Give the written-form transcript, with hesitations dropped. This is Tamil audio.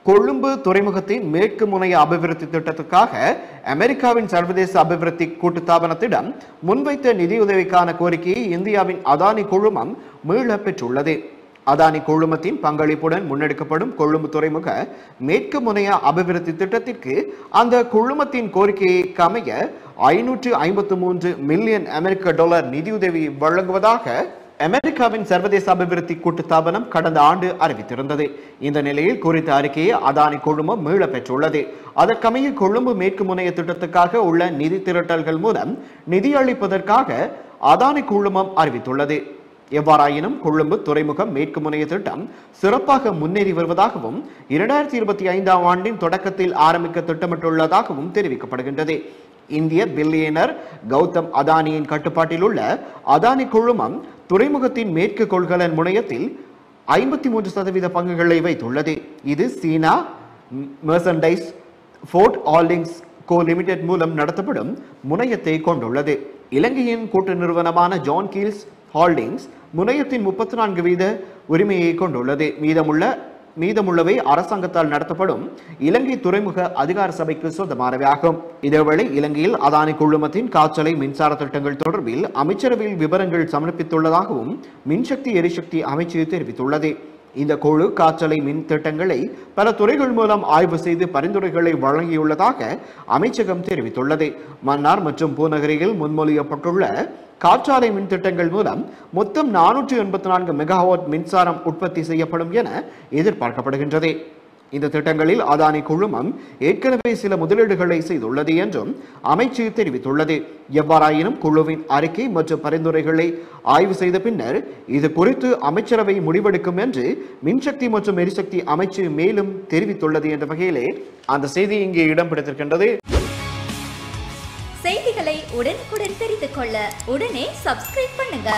கொழும்பு துறைமுகத்தின் மேற்கு முனைய அபிவிருத்தி திட்டத்துக்காக அமெரிக்காவின் சர்வதேச அபிவிருத்தி கூட்டுத்தாபனத்திடம் முன்வைத்த நிதியுதவிக்கான கோரிக்கையை இந்தியாவின் அதானி குழுமம் மீள பெற்றுள்ளது. அதானி குழுமத்தின் பங்களிப்புடன் முன்னெடுக்கப்படும் கொழும்பு துறைமுக மேற்கு முனைய அபிவிருத்தி திட்டத்திற்கு அந்த குழுமத்தின் கோரிக்கையை அமைய 553 மில்லியன் அமெரிக்க டாலர் நிதியுதவி வழங்குவதாக அமெரிக்காவின் சர்வதேச அபிவிருத்தி கூட்டுத்தாபனம் கடந்த ஆண்டு அறிவித்திருந்தது. இந்த நிலையில் குறித்த அறிக்கையை அதானி குழுமம் மீள பெற்றுள்ளது. அதற்கமைய கொழும்பு மேற்கு முனைய திட்டத்துக்காக உள்ள நிதி திரட்டல்கள் மூலம் நிதி அளிப்பதற்காக அதானி குழுமம் அறிவித்துள்ளது. எவ்வாறாயினும் கொழும்பு துறைமுகம் மேற்கு முனைய திட்டம் சிறப்பாக முன்னேறி வருவதாகவும் 2025ஆம் ஆண்டின் தொடக்கத்தில் ஆரம்பிக்க திட்டமிட்டுள்ளதாகவும் தெரிவிக்கப்படுகின்றது. இந்திய பில்லியனர் கௌதம் அதானியின் கட்டுப்பாட்டில் உள்ள அதானி குழுமம் துறைமுகத்தின் மேற்கு கொள்கலன் முனையத்தில் 53% பங்குகளை வைத்துள்ளது. இது சீனா மெர்சன்டைஸ் ஃபோர்ட் ஹோல்டிங்ஸ் கோ லிமிடெட் மூலம் நடத்தப்படும் முனையத்தை கொண்டுள்ளது. இலங்கையின் கூட்டு நிறுவனமான ஜான் கீல்ஸ் ஹோல்டிங்ஸ் முனையத்தின் 34% உரிமையை கொண்டுள்ளது. மீதமுள்ளவை அரசாங்கத்தால் நடத்தப்படும் இலங்கை துறைமுக அதிகார சபைக்கு சொந்தமானவை ஆகும். இதேவேளை இலங்கையில் அதானி குழுமத்தின் காற்றலை மின்சார திட்டங்கள் தொடர்பில் அமைச்சரவையில் விவரங்கள் சமர்ப்பித்துள்ளதாகவும் மின்சக்தி எரிசக்தி அமைச்சு தெரிவித்துள்ளது. இந்த குழு காற்றலை மின் திட்டங்களை பல துறைகள் மூலம் ஆய்வு செய்து பரிந்துரைகளை வழங்கியுள்ளதாக அமைச்சகம் தெரிவித்துள்ளது. மன்னார் மற்றும் பூநகரியில் முன்மொழியப்பட்டுள்ள காற்றாலை மின் திட்டங்கள் மூலம் மொத்தம் 484 மெகாவாட் மின்சாரம் உற்பத்தி செய்யப்படும் என எதிர்பார்க்கப்படுகின்றது. இந்த திட்டங்களில் அதானி குழுமம் ஏற்கனவே சில முதலீடுகளை செய்துள்ளது என்றும் அமைச்சு தெரிவித்துள்ளது. எவ்வாறாயினும் குழுவின் அறிக்கை மற்றும் பரிந்துரைகளை ஆய்வு செய்த பின்னர் இது குறித்து அமைச்சரவை முடிவெடுக்கும் என்று மின்சக்தி மற்றும் எரிசக்தி அமைச்சு மேலும் தெரிவித்துள்ளது என்ற வகையிலே அந்த செய்தி இங்கே இடம் பிடித்திருக்கின்றது. செய்திகளை உடனுக்குடன் தெரிந்து கொள்ள உடனே சப்ஸ்கிரைப் பண்ணுங்க.